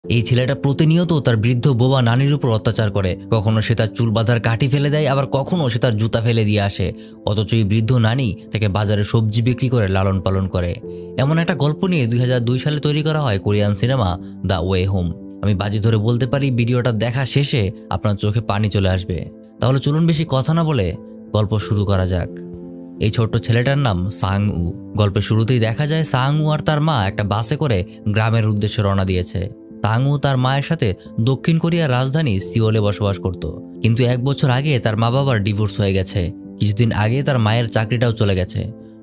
এই ছেলেটা প্রতিনিয়ত তার বৃদ্ধ বোবা নানির উপর অত্যাচার করে। কখনো সে তার চুল বাঁধার কাঠি ফেলে দেয়, আবার কখনো সে তার জুতা ফেলে দিয়ে আসে। অথচ এই বৃদ্ধ নানি তাকে বাজারে সবজি বিক্রি করে লালন পালন করে। এমন একটা গল্প নিয়ে 2002 সালে তৈরি করা হয় Korean cinema the way home. আমি বাজি ধরে বলতে পারি ভিডিওটা দেখা শেষে আপনার চোখে পানি চলে আসবে। তাহলে চলুন বেশি কথা না বলে গল্প শুরু করা যাক। এই ছোট্ট ছেলেটার নাম সাং উ। গল্পের শুরুতেই দেখা যায় সাং উ আর তার মা একটা বাসে করে গ্রামের উদ্দেশ্যে রওনা দিয়েছে। সাং উ তার মায়ের সাথে দক্ষিণ কোরিয়ার রাজধানী সিওলে বসবাস করত। কিন্তু 1 বছর আগে তার মা বাবার ডিভোর্স হয়ে গেছে। কিছুদিন আগে তার মায়ের চাকরিটাও চলে গেছে।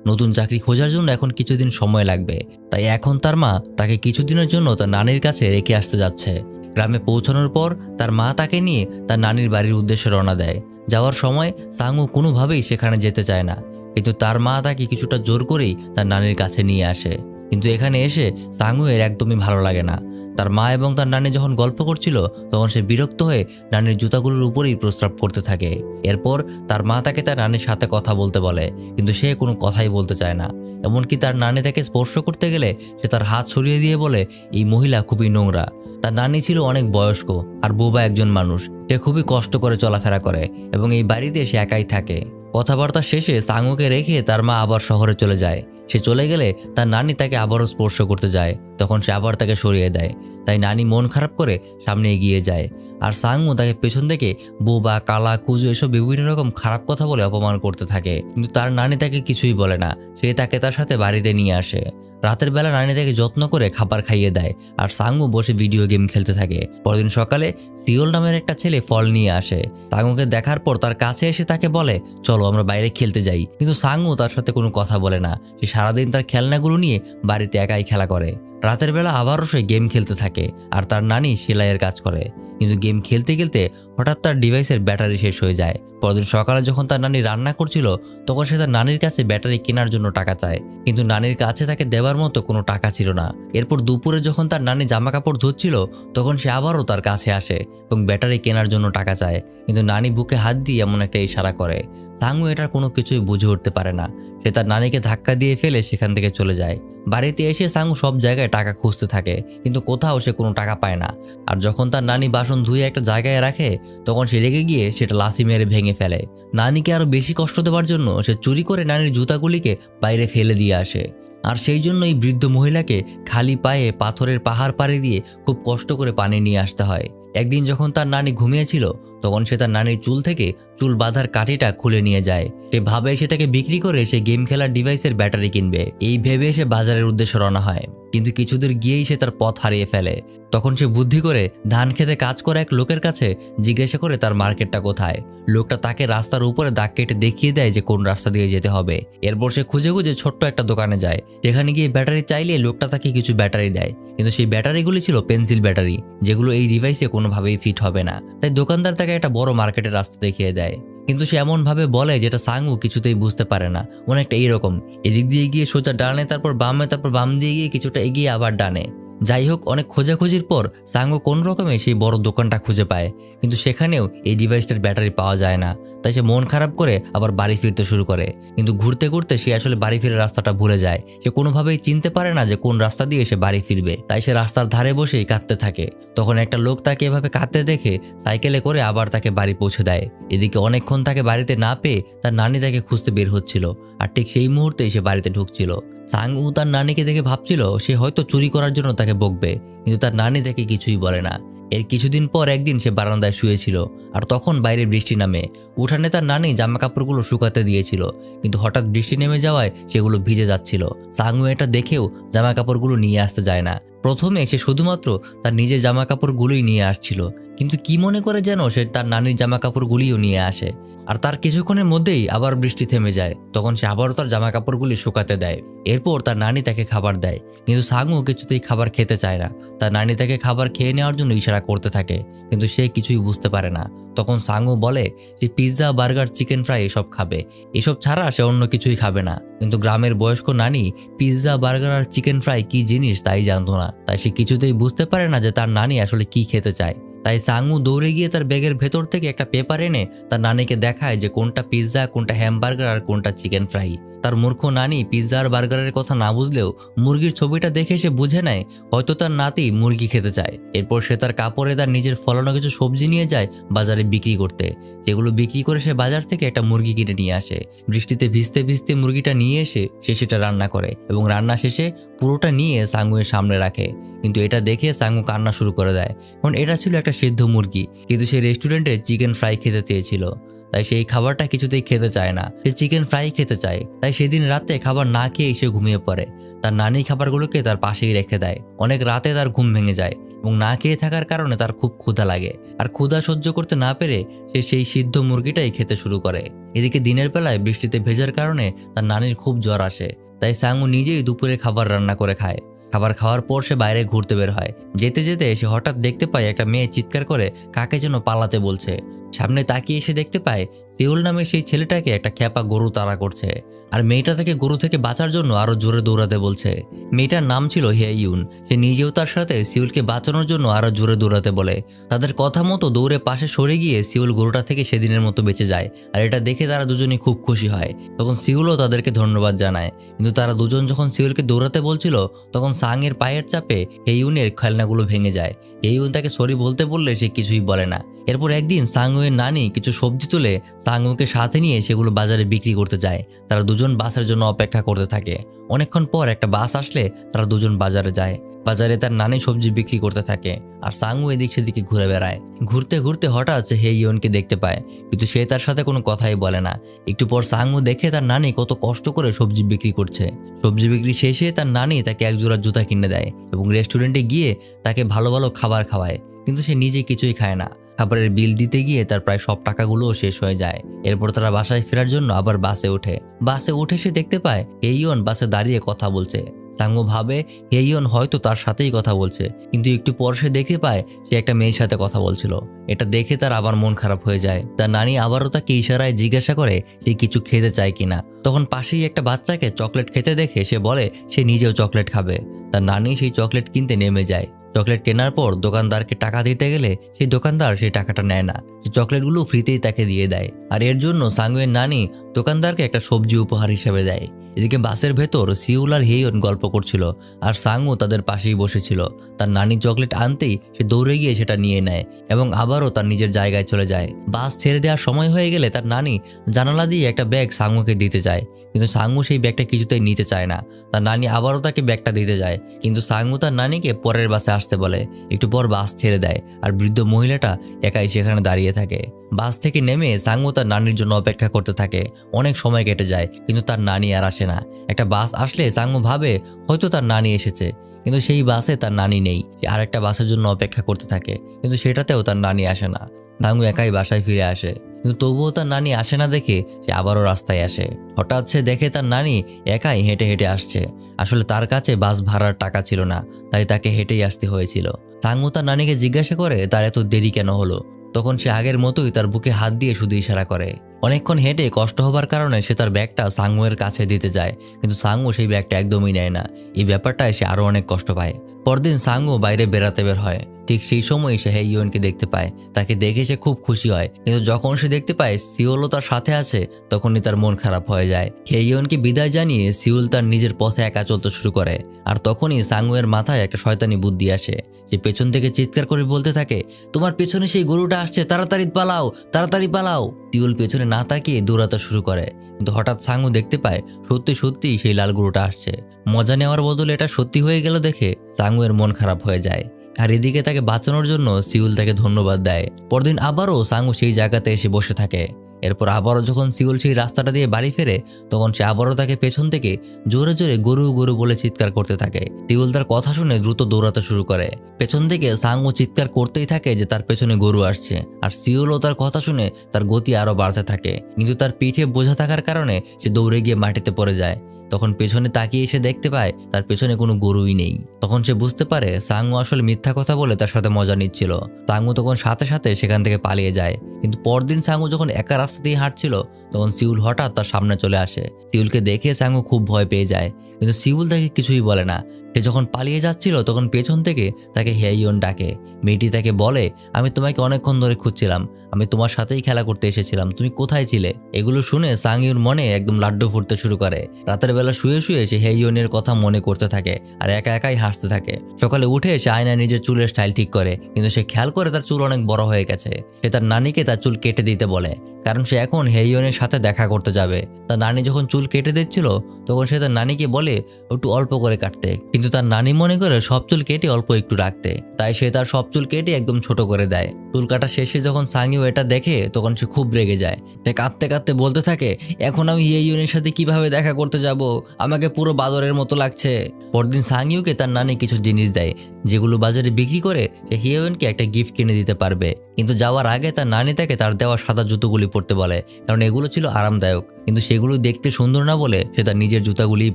নতুন চাকরি খোঁজার জন্য এখন কিছুদিন সময় লাগবে। তাই এখন তার মা তাকে কিছুদিনের জন্য তার নানির কাছে রেখে আসতে যাচ্ছে। গ্রামে পৌঁছানোর পর তার মা তাকে নিয়ে তার নানির বাড়ির উদ্দেশ্যে রওনা দেয়। যাওয়ার সময় সাং উ কোনোভাবেই সেখানে যেতে চায় না, কিন্তু তার মা তাকে কিছুটা জোর করেই তার নানির কাছে নিয়ে আসে। কিন্তু এখানে এসে সাং উ এর একদমই ভালো লাগে না। তার মা এবং তার নানি যখন গল্প করছিল তখন সে বিরক্ত হয়ে নানির জুতাগুলোর উপরেই প্রস্রাব করতে থাকে। এরপর তার মা তাকে তার নানির সাথে কথা বলতে বলে, কিন্তু সে কোনো কথাই বলতে চায় না। এমনকি তার নানি তাকে স্পর্শ করতে গেলে সে তার হাত সরিয়ে দিয়ে বলে এই মহিলা খুবই নোংরা। তার নানি ছিল অনেক বয়স্ক আর বোবা একজন মানুষ। সে খুবই কষ্ট করে চলাফেরা করে এবং এই বাড়িতে সে একাই থাকে। কথাবার্তা শেষে সাংউকে রেখে তার মা আবার শহরে চলে যায়। সে চলে গেলে তার নানি তাকে আবারও স্পর্শ করতে যায়, তখন সে আবার তাকে সরিয়ে দেয়। তাই নানি মন খারাপ করে সামনে এগিয়ে যায়, আর সাংউ তাকে পেছন থেকে বোবা, কালা, কুজু এসব বিভিন্ন রকম খারাপ কথা বলে অপমান করতে থাকে। কিন্তু তার নানি তাকে কিছুই বলে না। সে তাকে তার সাথে বাড়িতে নিয়ে আসে। রাতের বেলা নানি তাকে যত্ন করে খাবার খাইয়ে দেয়, আর সাংউ বসে ভিডিও গেম খেলতে থাকে। পরদিন সকালে সিওল নামের একটা ছেলে ফল নিয়ে আসে। সাংউকে দেখার পর তার কাছে এসে তাকে বলে চলো আমরা বাইরে খেলতে যাই। কিন্তু সাংউ তার সাথে কোনো কথা বলে না। সে সারাদিন তার খেলনাগুলো নিয়ে বাড়িতে একাই খেলা করে। রাতের বেলা আবারও সে গেম খেলতে থাকে, আর তার নানি সেলাইয়ের কাজ করে। কিন্তু গেম খেলতে খেলতে হঠাৎ তার ডিভাইসের ব্যাটারি শেষ হয়ে যায়। পরদিন সকালে যখন তার নানি রান্না করছিল তখন সে তার নানির কাছে ব্যাটারি কেনার জন্য টাকা চায়, কিন্তু নানির কাছে তাকে দেওয়ার মতো কোনো টাকা ছিল না। এরপর দুপুরে যখন তার নানি জামা কাপড় ধুচ্ছিল তখন সে আবারও তার কাছে আসে এবং ব্যাটারি কেনার জন্য টাকা চায়, কিন্তু নানি বুকে হাত দিয়ে এমন একটা ইশারা করে। সাংউ এটার কোনো কিছুই বুঝে উঠতে পারে না। সে তার নানিকে ধাক্কা দিয়ে ফেলে সেখান থেকে চলে যায়। বাড়িতে এসে সাংউ সব জায়গায় টাকা খুঁজতে থাকে, কিন্তু কোথাও সে কোনো টাকা পায় না। আর যখন তার নানি বাসন ধুয়ে একটা জায়গায় রাখে তখন সে রেগে গিয়ে সেটা লাথি মেরে ভেঙে ফেলে। নানিকে আরো বেশি কষ্ট দেওয়ার জন্য সে চুরি করে নানির জুতাগুলিকে বাইরে ফেলে দিয়ে আসে। আর সেই জন্য এই বৃদ্ধ মহিলাকে খালি পায়ে পাথরের পাহাড় পাড়ি দিয়ে খুব কষ্ট করে পানি নিয়ে আসতে হয়। একদিন যখন তার নানি ঘুমিয়েছিল তখন সে তার নানির চুল থেকে চুল বাঁধার কাঠিটা খুলে নিয়ে যায়। সে ভাবে সেটাকে বিক্রি করে সে গেম খেলার ডিভাইসের ব্যাটারি কিনবে। এই ভেবে সে বাজারের উদ্দেশ্যে রওনা হয়, কিন্তু কিছুদূর গিয়েই সে তার পথ হারিয়ে ফেলে। তখন সে বুদ্ধি করে ধান খেতে কাজ করা এক লোকের কাছে জিজ্ঞাসা করে তার মার্কেটটা কোথায়। লোকটা তাকে রাস্তার উপরে দাগ কেটে দেখিয়ে দেয় যে কোন রাস্তা দিয়ে যেতে হবে। এরপর সে খুঁজে খুঁজে ছোট্ট একটা দোকানে যায়, যেখানে গিয়ে ব্যাটারি চাইলে লোকটা তাকে কিছু ব্যাটারি দেয়, কিন্তু সেই ব্যাটারিগুলি ছিল পেন্সিল ব্যাটারি, যেগুলো এই ডিভাইসে কোনোভাবেই ফিট হবে না। তাই দোকানদার তাকে একটা বড় মার্কেটের রাস্তা দেখিয়ে দেয়, কিন্তু সে এমন ভাবে বলে যেটা সাংউ কিছুতেই বুঝতে পারে না। অনেকটা এইরকম, এদিক দিয়ে গিয়ে সোজা ডানে, তারপর বামে, তারপর বাম দিয়ে গিয়ে কিছুটা এগিয়ে আবার ডানে। যাই হোক, অনেক খোঁজাখুঁজির পর সাংউ কোন রকমে সেই বড় দোকানটা খুঁজে পায়, কিন্তু সেখানেও এই ডিভাইসটার ব্যাটারি পাওয়া যায় না। তাই সে মন খারাপ করে আবার বাড়ি ফিরতে শুরু করে, কিন্তু ঘুরতে ঘুরতে সে আসলে বাড়ি ফিরে রাস্তাটা ভুলে যায়। সে কোনোভাবেই চিনতে পারে না যে কোন রাস্তা দিয়ে সে বাড়ি ফিরবে। তাই সে রাস্তার ধারে বসেই কাঁদতে থাকে। তখন একটা লোক তাকে এভাবে কাঁদতে দেখে সাইকেলে করে আবার তাকে বাড়ি পৌঁছে দেয়। এদিকে অনেকক্ষণ তাকে বাড়িতে না পেয়ে তার নানি তাকে খুঁজতে বের হচ্ছিল, আর ঠিক সেই মুহূর্তেই সে বাড়িতে ঢুকছিল। সাংউ তার নানিকে দেখে ভাবছিল সে হয়তো চুরি করার জন্য তাকে বকবে, কিন্তু তার নানি তাকে কিছুই বলে না। এর কিছুদিন পর একদিন সে বারান্দায় শুয়েছিল, আর তখন বাইরে বৃষ্টি নামে। উঠানে তার নানি জামা কাপড়গুলো শুকাতে দিয়েছিল, কিন্তু হঠাৎ বৃষ্টি নেমে যাওয়ায় সেগুলো ভিজে যাচ্ছিল। সাংউ এটা দেখেও জামা কাপড়গুলো নিয়ে আসতে যায় না। প্রথমে সে শুধুমাত্র তার নিজের জামা কাপড়গুলোই নিয়ে আসছিল, কিন্তু কি মনে করে যেন সে তার নানির জামা কাপড়গুলিও নিয়ে আসে। আর তার কিছুক্ষণের মধ্যেই আবার বৃষ্টি থেমে যায়। তখন সে আবারও তার জামা কাপড়গুলি শুকাতে দেয়। এরপর তার নানি তাকে খাবার দেয়, কিন্তু সাংউ কিছুতেই খাবার খেতে চায় না। তার নানি তাকে খাবার খেয়ে নেওয়ার জন্য ইশারা করতে থাকে, কিন্তু সে কিছুই বুঝতে পারে না। তখন সাংউ বলে যে পিৎজা, বার্গার, চিকেন ফ্রাই এসব খাবে, এসব ছাড়া সে অন্য কিছুই খাবে না। কিন্তু গ্রামের বয়স্ক নানি পিৎজা, বার্গার আর চিকেন ফ্রাই কি জিনিস তাই জানতো না। তাই সে কিছুতেই বুঝতে পারে না যে তার নানি আসলে কি খেতে চায়। তাই সাঙ্গু দৌড়ে গিয়ে তার ব্যাগের ভেতর থেকে একটা পেপার এনে তার নানিকে দেখায় যে কোনটা পিৎজা, কোনটা হ্যামবার্গার আর কোনটা চিকেন ফ্রাই। তার মূর্খ নানি পিৎজা আর বার্গারের কথা না বুঝলেও মুরগির ছবিটা দেখে সে বুঝে নেয় হয়তো তার নাতি মুরগি খেতে চায়। এরপর সে তার কাপড়ে তার নিজের ফলানো কিছু সবজি নিয়ে যায় বাজারে বিক্রি করতে। সেগুলো বিক্রি করে সে বাজার থেকে একটা মুরগি কিনে নিয়ে আসে। বৃষ্টিতে ভিজতে ভিজতে মুরগিটা নিয়ে এসে সে সেটা রান্না করে এবং রান্না শেষে পুরোটা নিয়ে সাঙ্গুয়ের সামনে রাখে। কিন্তু এটা দেখে সাঙ্গু কান্না শুরু করে দেয়, কারণ এটা ছিল একটা সিদ্ধ মুরগি, কিন্তু সে রেস্টুরেন্টে চিকেন ফ্রাই খেতে চেয়েছিল। তাই সেই খাবারটা কিছুতেই খেতে চায় না, সে চিকেন ফ্রাই খেতে চায়। তাই সেদিন রাতে খাবার না খেয়ে সে ঘুমিয়ে পড়ে। তার নানি খাবারগুলোকে তার পাশেই রেখে দেয়। অনেক রাতে তার ঘুম ভেঙে যায় এবং না খেয়ে থাকার কারণে তার খুব ক্ষুধা লাগে। আর ক্ষুধা সহ্য করতে না পেরে সে সেই সিদ্ধ মুরগিটাই খেতে শুরু করে। এদিকে দিনের বেলায় বৃষ্টিতে ভেজার কারণে তার নানির খুব জ্বর আসে। তাই সাঙ্গু নিজেই দুপুরে খাবার রান্না করে খায়। খাবার খাওয়ার পর সে বাইরে ঘুরতে বের হয়। যেতে যেতে সে হঠাৎ দেখতে পায় একটা মেয়ে চিৎকার করে কাকে যেন পালাতে বলছে। সামনে তাকিয়ে এসে দেখতে পায় সিউল নামে সেই ছেলেটাকে একটা খ্যাপা গরু তাড়া করছে, আর মেয়েটা থেকে গরু থেকে বাঁচার জন্য আরো জোরে দৌড়াতে বলছে। মেয়েটার নাম ছিল হেইয়ুন। সে নিজেও তার সাথে সিউলকে বাঁচানোর জন্য আরো জোরে দৌড়াতে বলে। তাদের কথা মতো দৌড়ে পাশে সরে গিয়ে সিউল গরুটা থেকে সেদিনের মতো বেঁচে যায়। আর এটা দেখে তারা দুজনেই খুব খুশি হয়। তখন সিউলও তাদেরকে ধন্যবাদ জানায়। কিন্তু তারা দুজন যখন সিউলকে দৌড়াতে বলছিল তখন সাংয়ের পায়ের চাপে হেইয়ুনের খেলনাগুলো ভেঙে যায়। হেইয়ুন তাকে সরি বলতে বললে সে কিছুই বলে না। এরপর একদিন সাংয়ের নানি কিছু সবজি তুলে সাংকে সাথে নিয়ে সেগুলো বাজারে বিক্রি করতে যায়। তারা দুজন বাসের জন্য অপেক্ষা করতে থাকে। অনেকক্ষণ পর একটা বাস আসলে তারা দুজন বাজারে যায়। বাজারে তার নানি সবজি বিক্রি করতে থাকে আর সাঙ্গু এদিক সেদিকে ঘুরে বেড়ায়। ঘুরতে ঘুরতে হঠাৎ সে হেইয়ুনকে দেখতে পায়, কিন্তু সে তার সাথে কোনো কথাই বলে না। একটু পর সাঙ্গু দেখে তার নানি কত কষ্ট করে সবজি বিক্রি করছে। সবজি বিক্রি শেষে তার নানি তাকে এক জোড়া জুতা কিনে দেয় এবং রেস্টুরেন্টে গিয়ে তাকে ভালো ভালো খাবার খাওয়ায়, কিন্তু সে নিজে কিছুই খায় না। খাবারের বিল দিতে গিয়ে তার প্রায় সব টাকাগুলোও শেষ হয়ে যায়। এরপর তারা বাসায় ফেরার জন্য আবার বাসে ওঠে। বাসে উঠে সে দেখতে পায় হেইয়ুন বাসে দাঁড়িয়ে কথা বলছে। সাঙ্গু ভাবে হেইয়ুন হয়তো তার সাথেই কথা বলছে, কিন্তু একটু পর সে দেখতে পায় সে একটা মেয়ের সাথে কথা বলছিল। এটা দেখে তার আবার মন খারাপ হয়ে যায়। তার নানি আবারও তাকে ইশারায় জিজ্ঞাসা করে সে কিছু খেতে চায় কিনা। তখন পাশেই একটা বাচ্চাকে চকলেট খেতে দেখে সে বলে সে নিজেও চকলেট খাবে। তার নানি সেই চকলেট কিনতে নেমে যায়। চকলেট কেনার পর দোকানদারকে টাকা দিতে গেলে সেই দোকানদার সেই টাকাটা নেয় না, সেই চকলেটগুলো ফ্রিতেই তাকে দিয়ে দেয়। আর এর জন্য সাঙ্গুয়ের নানি দোকানদারকে একটা সবজি উপহার হিসেবে দেয়। এদিকে বাসের ভেতর সিউল আর হেইয়ুন গল্প করছিল আর সাঙ্গু তাদের পাশেই বসেছিল। তার নানি চকলেট আনতেই সে দৌড়ে গিয়ে সেটা নিয়ে নেয় এবং আবারও তার নিজের জায়গায় চলে যায়। বাস ছেড়ে দেওয়ার সময় হয়ে গেলে তার নানি জানালা দিয়ে একটা ব্যাগ সাঙ্গুকে দিতে চায়, কিন্তু সাঙ্গু সেই ব্যাগটা কিছুতেই নিতে চায় না। তার নানি আবারও তাকে ব্যাগটা দিতে যায়, কিন্তু সাঙ্গু তার নানিকে পরের বাসে আসতে বলে। একটু পর বাস ছেড়ে দেয় আর বৃদ্ধ মহিলাটা একাই সেখানে দাঁড়িয়ে থাকে। বাস থেকে নেমে সাঙ্গু তার নানির জন্য অপেক্ষা করতে থাকে। অনেক সময় কেটে যায়, কিন্তু তার নানি আর আসে না। একটা বাস আসলে সাঙ্গু ভাবে হয়তো তার নানি এসেছে, কিন্তু সেই বাসে তার নানি নেই। সে আরেকটা বাসের জন্য অপেক্ষা করতে থাকে, কিন্তু সেটাতেও তার নানি আসে না। সাঙ্গু একাই বাসায় ফিরে আসে, কিন্তু তবুও তার নানি আসে না দেখে সে আবারও রাস্তায় আসে। হঠাৎ সে দেখে তার নানি একাই হেঁটে হেঁটে আসছে। আসলে তার কাছে বাস ভাড়ার টাকা ছিল না, তাই তাকে হেঁটেই আসতে হয়েছিল। সাঙ্গু তার নানিকে জিজ্ঞাসা করে তার এত দেরি কেন হলো। তখন সে আগের মতোই তার বুকে হাত দিয়ে শুধু ইশারা করে। অনেকক্ষণ হেঁটে কষ্ট হবার কারণে সে তার ব্যাগটা সাঙ্গুয়ের কাছে দিতে যায়, কিন্তু সাঙ্গু সেই ব্যাগটা একদমই নেয় না। এই ব্যাপারটায় সে আরো অনেক কষ্ট পায়। পরদিন সাঙ্গু বাইরে বেড়াতে বের হয়। ঠিক সেই সময় সে হেইয়ুনকে দেখতে পায়। তাকে দেখে সে খুব খুশি হয়, কিন্তু যখন সে দেখতে পায় সিউলও তার সাথে আছে তখনই তার মন খারাপ হয়ে যায়। হেইয়ুনকে বিদায় জানিয়ে সিউল তার নিজের পথে একা চলতে শুরু করে। আর তখনই সাঙ্গুয়ের মাথায় একটা শয়তানি বুদ্ধি আসে। সে পেছন থেকে চিৎকার করে বলতে থাকে, তোমার পেছনে সেই গরুটা আসছে, তাড়াতাড়ি পালাও, তাড়াতাড়ি পালাও। সিউল পেছনে না তাকিয়ে দৌড়াতে শুরু করে, কিন্তু হঠাৎ সাঙ্গু দেখতে পায় সত্যি সত্যি সেই লাল গরুটা আসছে। মজা নেওয়ার বদলে এটা সত্যি হয়ে গেল দেখে সাঙ্গুয়ের মন খারাপ হয়ে যায়। আর এদিকে তাকে বাঁচানোর জন্য সিউল তাকে ধন্যবাদ দেয়। পরদিন আবারও সাঙ্গু সেই জায়গাতে এসে বসে থাকে। এরপর আবারও যখন সিউল সেই রাস্তাটা দিয়ে বাড়ি ফেরে তখন সে আবারও তাকে পেছন থেকে জোরে জোরে গরু গরু বলে চিৎকার করতে থাকে। সিউল তার কথা শুনে দ্রুত দৌড়াতে শুরু করে। পেছন থেকে সাঙ্গু চিৎকার করতেই থাকে যে তার পেছনে গরু আসছে, আর সিউলও তার কথা শুনে তার গতি আরো বাড়তে থাকে, কিন্তু তার পিঠে বোঝা থাকার কারণে সে দৌড়ে গিয়ে মাটিতে পড়ে যায়। তখন পেছনে তাকিয়ে এসে দেখতে পায় তার পেছনে কোনো গরুই নেই। তখন সে বুঝতে পারে সাঙ্গু আসলে মিথ্যা কথা বলে তার সাথে মজা নিচ্ছিল। সাঙ্গু তখন সাথে সাথে সেখান থেকে পালিয়ে যায়। কিন্তু পরদিন সাঙ্গু যখন একা রাস্তা দিয়ে হাঁটছিল তখন সিউল হঠাৎ তার সামনে চলে আসে। সিউলকে দেখে সাঙ্গু খুব ভয় পেয়ে যায়, কিন্তু সিউল তাকে কিছুই বলে না। সে যখন পালিয়ে যাচ্ছিল তখন পেছন থেকে তাকে হেইয়ন ডাকে। মেয়েটি তাকে বলে, আমি তোমাকে অনেকক্ষণ ধরে খুঁজছিলাম, আমি তোমার সাথেই খেলা করতে এসেছিলাম, তুমি কোথায় ছিলে? এগুলো শুনে সাংইউর মনে একদম লাড্ডু ফুটতে শুরু করে। রাতের বেলা শুয়ে শুয়ে সে হেইয়নের কথা মনে করতে থাকে আর একা একাই হাসতে থাকে। সকালে উঠে সে আয়নায় নিজের চুলের স্টাইল ঠিক করে, কিন্তু সে খেয়াল করে তার চুল অনেক বড় হয়ে গেছে। সে তার নানিকে তার চুল কেটে দিতে বলে, কারণ সে এখন হেইয়নের সাথে দেখা করতে যাবে। তার নানি যখন চুল কেটে দিচ্ছিল তখন সে তার নানিকে বলে একটু অল্প করে কাটতে, কিন্তু তার নানি মনে করে সব চুল কেটে অল্প একটু রাখতে, তাই সে তার সব চুল কেটে একদম ছোট করে দেয়। চুল কাটা শেষে যখন সাংইউ এটা দেখে তখন সে খুব রেগে যায়। সে কাঁদতে কাঁদতে বলতে থাকে, এখন আমি হেইয়নের সাথে কিভাবে দেখা করতে যাব? আমাকে পুরো বাদরের মতো লাগছে। পরদিন সাংইউকে তার নানি কিছু জিনিস দেয় যেগুলো বাজারে বিক্রি করে সে হেইয়নকে একটা গিফট কিনে দিতে পারবে। কিন্তু যাওয়ার আগে তার নানি তাকে তার দেওয়া সাদা জুতোগুলি পরতে বলে, কারণ এগুলো ছিল আরামদায়ক, কিন্তু সেগুলো দেখতে সুন্দর না বলে সে তার নিজের জুতাগুলিই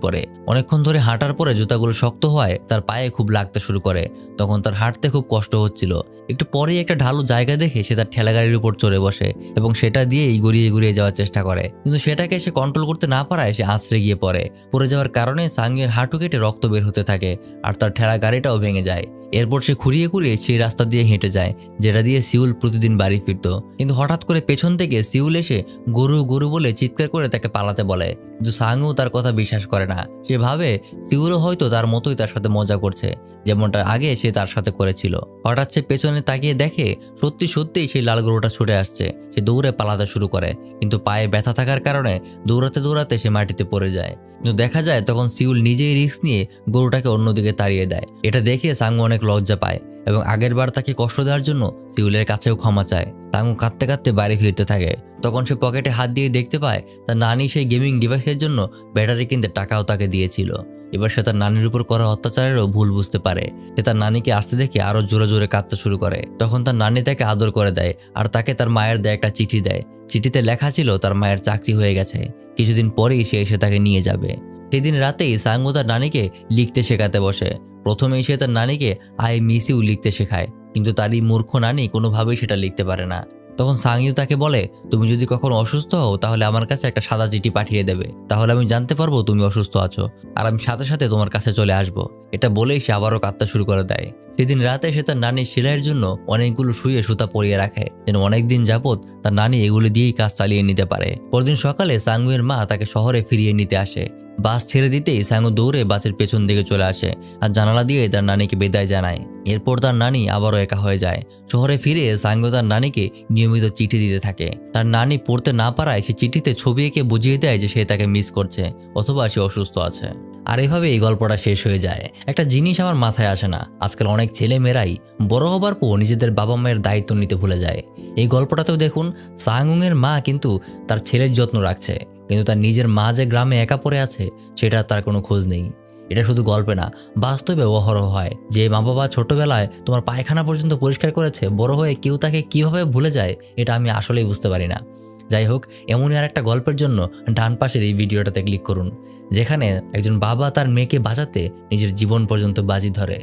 পরে। অনেকক্ষণ ধরে হাঁটার পরে জুতাগুলো শক্ত হওয়ায় তার পায়ে খুব লাগতে শুরু করে। তখন তার হাঁটতে খুব কষ্ট হচ্ছিল। একটু পরেই একটা ঢালু জায়গা দেখে সে তার ঠেলাগাড়ির উপর চড়ে বসে এবং সেটা দিয়েই গড়িয়ে গড়িয়ে যাওয়ার চেষ্টা করে, কিন্তু সেটাকে সে কন্ট্রোল করতে না পারায় সে আছড়ে গিয়ে পড়ে যাওয়ার কারণে সাংইয়ের হাঁটু কেটে রক্ত বের হতে থাকে আর তার ঠেলা গাড়িটাও ভেঙে যায়। এরপর সে খুঁড়িয়ে খুঁড়িয়ে সেই রাস্তা দিয়ে হেঁটে যায় যেটা দিয়ে সিউল প্রতিদিন বাড়ি ফিরত। কিন্তু হঠাৎ করে পেছন থেকে সিউল এসে গরু গরু বলে চিৎকার করে তাকে পালাতে বলে, কিন্তু সাংউ তার কথা বিশ্বাস করে না। সে ভাবে সিউলও হয়তো তার মতোই তার সাথে মজা করছে, যেমনটা আগে সে তার সাথে করেছিল। হঠাৎ সে পেছনে তাকিয়ে দেখে সত্যি সত্যিই সেই লাল গরুটা ছুটে আসছে। সে দৌড়ে পালাতে শুরু করে, কিন্তু পায়ে ব্যথা থাকার কারণে দৌড়াতে দৌড়াতে সে মাটিতে পড়ে যায়। কিন্তু দেখা যায় তখন সিউল নিজেই রিস্ক নিয়ে গরুটাকে অন্যদিকে তাড়িয়ে দেয়। এটা দেখে সাংউ অনেক লজ্জা পায় এবং আগের বার তাকে কষ্ট দেওয়ার জন্য সিউলের কাছেও ক্ষমা চায়। সাংউ কাঁদতে কাঁদতে বাড়ি ফিরতে থাকে। তখন সে পকেটে হাত দিয়ে দেখতে পায় তার নানি সেই গেমিং ডিভাইসের জন্য ব্যাটারি কিনতে টাকাও তাকে দিয়েছিল। এবার সে তার নানির উপর করা অত্যাচারেরও ভুল বুঝতে পারে। সে তার নানিকে আসতে দেখে আরো জোরে জোরে কাঁদতে শুরু করে। তখন তার নানি তাকে আদর করে দেয় আর তাকে তার মায়ের দেয় একটা চিঠি দেয়। চিঠিতে লেখা ছিল তার মায়ের চাকরি হয়ে গেছে, কিছুদিন পরেই সে এসে তাকে নিয়ে যাবে। সেদিন রাতেই সাংউ তার নানিকে লিখতে শেখাতে বসে। প্রথমেই সে তার নানিকে আই মিস ইউ লিখতে শেখায়, কিন্তু তারই মূর্খ নানি কোনোভাবেই সেটা লিখতে পারে না। তখন সাংইউ তাকে বলে, তুমি যদি কখনো অসুস্থ হও তাহলে আমার কাছে একটা সাদা চিঠি পাঠিয়ে দেবে, তাহলে আমি জানতে পারবো তুমি অসুস্থ আছো আর আমি সাথে সাথে তোমার কাছে চলে আসবো। এটা বলেই সে আবারও কাঁদতে শুরু করে দেয়। সেদিন রাতে সে তার নানির সেলাইয়ের জন্য অনেকগুলো শুয়ে সুতা পরিয়ে রাখে, যেন অনেকদিন যাবত তার নানি এগুলি দিয়েই কাজ চালিয়ে নিতে পারে। পরদিন সকালে সাংগুয়ের মা তাকে শহরে ফিরিয়ে নিতে আসে। বাস ছেড়ে দিতেই সাংু দৌড়ে বাসের পেছন দিকে চলে আসে আর জানালা দিয়ে তার নানিকে বিদায় জানায়। এরপর তার নানি আবারও একা হয়ে যায়। শহরে ফিরে সাংু তার নানিকে নিয়মিত চিঠি দিতে থাকে। তার নানি পড়তে না পারায় সে চিঠিতে ছবি এঁকে বুঝিয়ে দেয় যে সে তাকে মিস করছে অথবা সে অসুস্থ আছে। আর এভাবে এই গল্পটা শেষ হয়ে যায়। একটা জিনিস আমার মাথায় আসে না, আজকাল অনেক ছেলে মেয়েরাই বড় হবার পর নিজেদের বাবা মায়ের দায়িত্ব নিতে ভুলে যায়। এই গল্পটাতেও দেখুন সাংউংয়ের মা কিন্তু তার ছেলের যত্ন রাখছে, কিন্তু তার নিজের মা যে গ্রামে একা পড়ে আছে সেটা তার কোনো খোঁজ নেই। এটা শুধু গল্পে না, বাস্তবে অহরহ হয়। যে মা বাবা ছোটবেলায় তোমার পায়খানা পর্যন্ত পরিষ্কার করেছে, বড় হয়ে কেউ তাকে কিভাবে ভুলে যায় এটা আমি আসলেই বুঝতে পারি না। যাই হোক, এমনই আর একটা গল্পের জন্য ডান পাশের এই ভিডিওটাতে ক্লিক করুন, যেখানে একজন বাবা তার মেয়েকে বাঁচাতে নিজের জীবন পর্যন্ত বাজি ধরে।